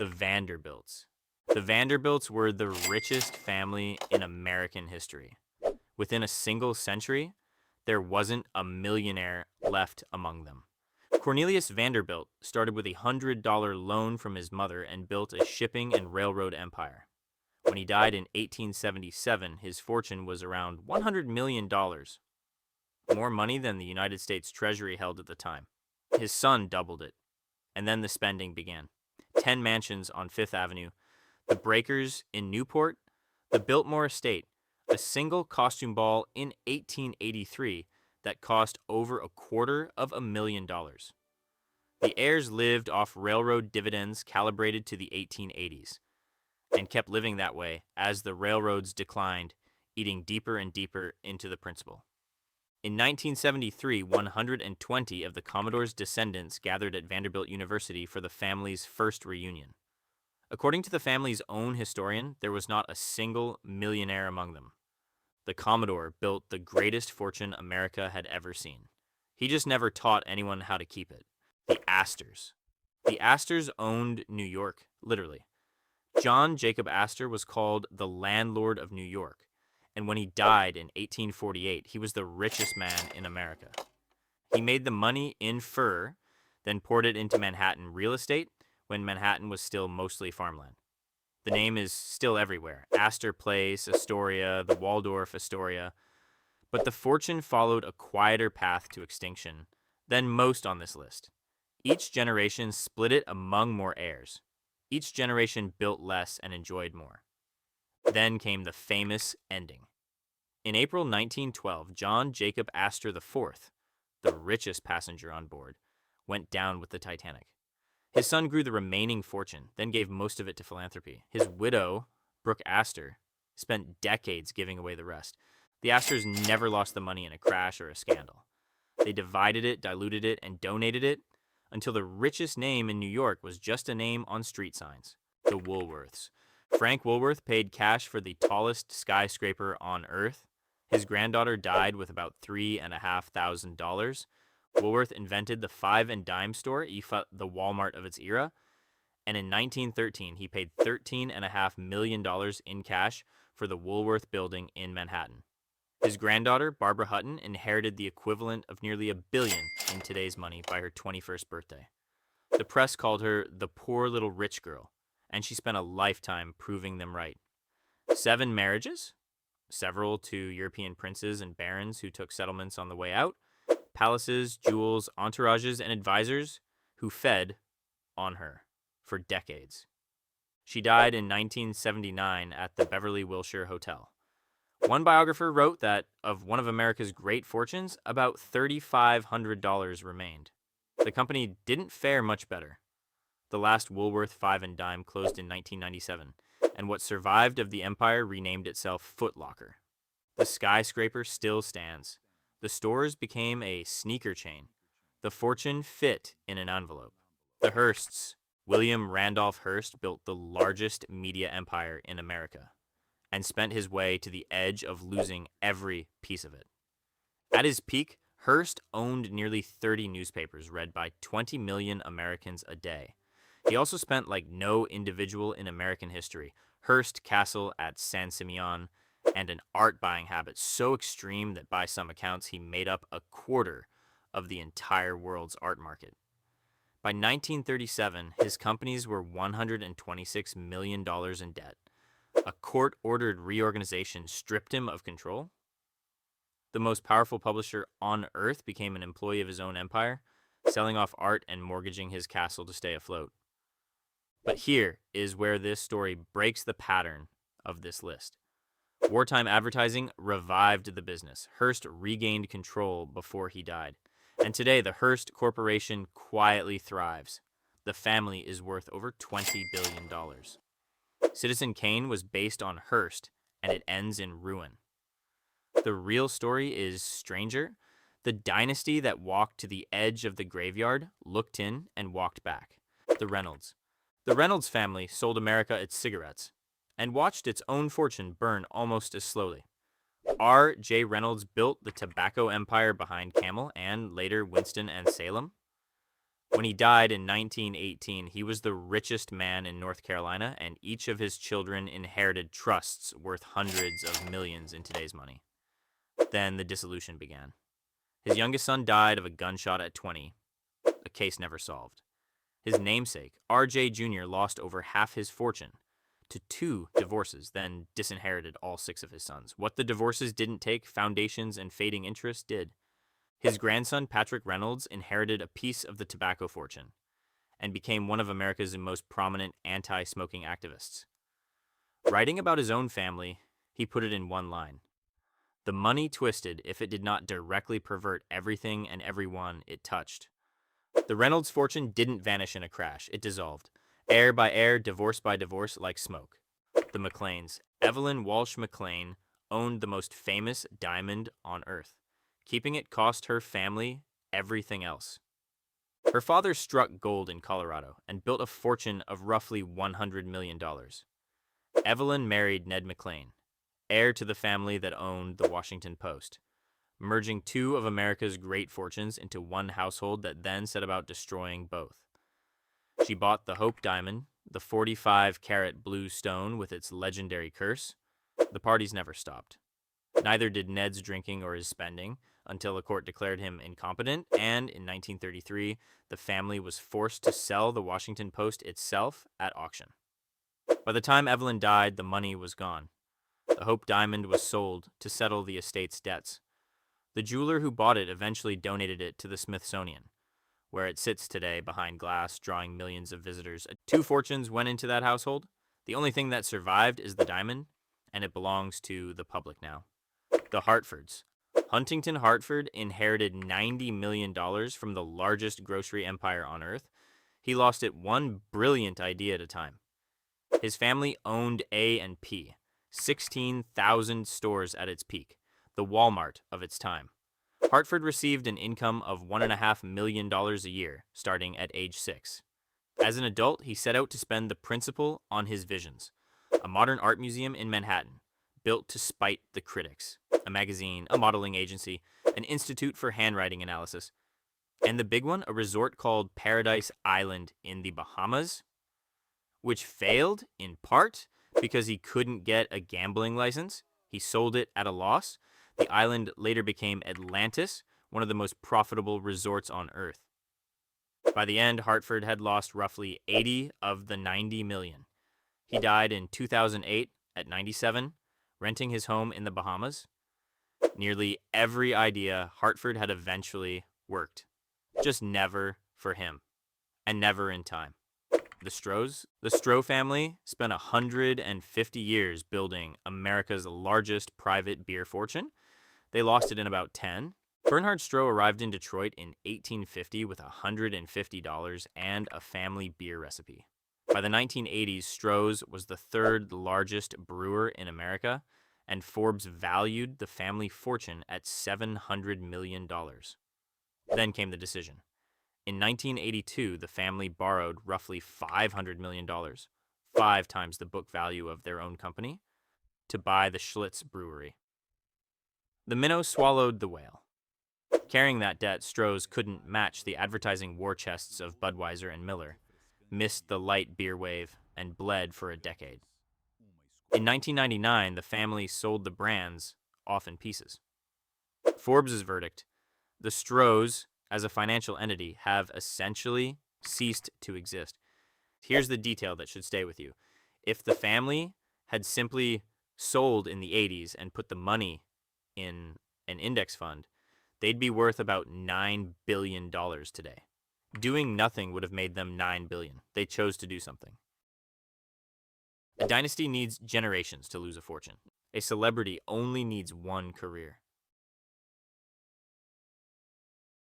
The Vanderbilts. The Vanderbilts were the richest family in American history. Within a single century, there wasn't a millionaire left among them. Cornelius Vanderbilt started with a $100 loan from his mother and built a shipping and railroad empire. When he died in 1877, his fortune was around $100 million, more money than the United States Treasury held at the time. His son doubled it, and then the spending began. 10 mansions on Fifth Avenue, the Breakers in Newport, the Biltmore Estate, a single costume ball in 1883 that cost over $250,000. The heirs lived off railroad dividends calibrated to the 1880s and kept living that way as the railroads declined, eating deeper and deeper into the principal. In 1973, 120 of the Commodore's descendants gathered at Vanderbilt University for the family's first reunion. According to the family's own historian, there was not a single millionaire among them. The Commodore built the greatest fortune America had ever seen. He just never taught anyone how to keep it. The Astors. The Astors owned New York, literally. John Jacob Astor was called the landlord of New York, and when he died in 1848, he was the richest man in America. He made the money in fur, then poured it into Manhattan real estate when Manhattan was still mostly farmland. The name is still everywhere: Astor Place, Astoria, the Waldorf Astoria. But the fortune followed a quieter path to extinction than most on this list. Each generation split it among more heirs. Each generation built less and enjoyed more. Then came the famous ending. In April 1912, John Jacob Astor IV, the richest passenger on board, went down with the Titanic. His son grew the remaining fortune, then gave most of it to philanthropy. His widow, Brooke Astor, spent decades giving away the rest. The Astors never lost the money in a crash or a scandal. They divided it, diluted it, and donated it until the richest name in New York was just a name on street signs: the Woolworths. Frank Woolworth paid cash for the tallest skyscraper on Earth. His granddaughter died with about $3,500. Woolworth invented the five and dime store, the Walmart of its era, and in 1913 he paid $13.5 million in cash for the Woolworth building in Manhattan. His granddaughter, Barbara Hutton, inherited the equivalent of nearly $1 billion in today's money by her 21st birthday. The press called her the poor little rich girl, and she spent a lifetime proving them right. 7 marriages, several to European princes and barons who took settlements on the way out, palaces, jewels, entourages, and advisors who fed on her for decades. She died in 1979 at the Beverly Wilshire Hotel. One biographer wrote that of one of America's great fortunes, about $3,500 remained. The company didn't fare much better. The last Woolworth five and dime closed in 1997, and what survived of the empire renamed itself Foot Locker. The skyscraper still stands. The stores became a sneaker chain. The fortune fit in an envelope. The Hearsts. William Randolph Hearst built the largest media empire in America and spent his way to the edge of losing every piece of it. At his peak, Hearst owned nearly 30 newspapers read by 20 million Americans a day. He also spent like no individual in American history: Hearst Castle at San Simeon, and an art buying habit so extreme that by some accounts he made up a quarter of the entire world's art market. By 1937, his companies were $126 million in debt. A court-ordered reorganization stripped him of control. The most powerful publisher on earth became an employee of his own empire, selling off art and mortgaging his castle to stay afloat. But here is where this story breaks the pattern of this list. Wartime advertising revived the business. Hearst regained control before he died. And today, the Hearst Corporation quietly thrives. The family is worth over $20 billion. Citizen Kane was based on Hearst, and it ends in ruin. The real story is stranger. The dynasty that walked to the edge of the graveyard looked in and walked back. The Reynolds. The Reynolds family sold America its cigarettes and watched its own fortune burn almost as slowly. R.J. Reynolds built the tobacco empire behind Camel and later Winston and Salem. When he died in 1918, he was the richest man in North Carolina, and each of his children inherited trusts worth hundreds of millions in today's money. Then the dissolution began. His youngest son died of a gunshot at 20, a case never solved. His namesake, R.J. Jr., lost over half his fortune to 2 divorces, then disinherited all 6 of his sons. What the divorces didn't take, foundations and fading interest did. His grandson, Patrick Reynolds, inherited a piece of the tobacco fortune and became one of America's most prominent anti-smoking activists. Writing about his own family, he put it in one line: "The money twisted if it did not directly pervert everything and everyone it touched." The Reynolds fortune didn't vanish in a crash, it dissolved. Heir by heir, divorce by divorce, like smoke. The McLeans. Evelyn Walsh McLean owned the most famous diamond on earth. Keeping it cost her family everything else. Her father struck gold in Colorado and built a fortune of roughly $100 million. Evelyn married Ned McLean, heir to the family that owned the Washington Post, merging 2 of America's great fortunes into one household that then set about destroying both. She bought the Hope Diamond, the 45-carat blue stone with its legendary curse. The parties never stopped. Neither did Ned's drinking or his spending, until a court declared him incompetent, and in 1933, the family was forced to sell the Washington Post itself at auction. By the time Evelyn died, the money was gone. The Hope Diamond was sold to settle the estate's debts. The jeweler who bought it eventually donated it to the Smithsonian, where it sits today behind glass, drawing millions of visitors. 2 fortunes went into that household. The only thing that survived is the diamond, and it belongs to the public now. The Hartfords. Huntington Hartford inherited $90 million from the largest grocery empire on earth. He lost it one brilliant idea at a time. His family owned A&P, 16,000 stores at its peak, the Walmart of its time. Hartford received an income of $1.5 million a year, starting at age 6. As an adult, he set out to spend the principal on his visions: a modern art museum in Manhattan, built to spite the critics, a magazine, a modeling agency, an institute for handwriting analysis, and the big one, a resort called Paradise Island in the Bahamas, which failed in part because he couldn't get a gambling license. He sold it at a loss. The island later became Atlantis, one of the most profitable resorts on earth. By the end, Hartford had lost roughly 80 of the 90 million. He died in 2008 at 97, renting his home in the Bahamas. Nearly every idea Hartford had eventually worked, just never for him, and never in time. The Strohs. The Stroh family spent 150 years building America's largest private beer fortune. They lost it in about 10. Bernhard Stroh arrived in Detroit in 1850 with $150 and a family beer recipe. By the 1980s, Stroh's was the 3rd largest brewer in America, and Forbes valued the family fortune at $700 million. Then came the decision. In 1982, the family borrowed roughly $500 million, 5 times the book value of their own company, to buy the Schlitz brewery. The minnow swallowed the whale. Carrying that debt, Stroh's couldn't match the advertising war chests of Budweiser and Miller, missed the light beer wave, and bled for a decade. In 1999, the family sold the brands off in pieces. Forbes' verdict: the Strohs, as a financial entity, have essentially ceased to exist. Here's the detail that should stay with you. If the family had simply sold in the 80s and put the money in an index fund, they'd be worth about $9 billion today. Doing nothing would have made them $9 billion. They chose to do something. A dynasty needs generations to lose a fortune. A celebrity only needs one career.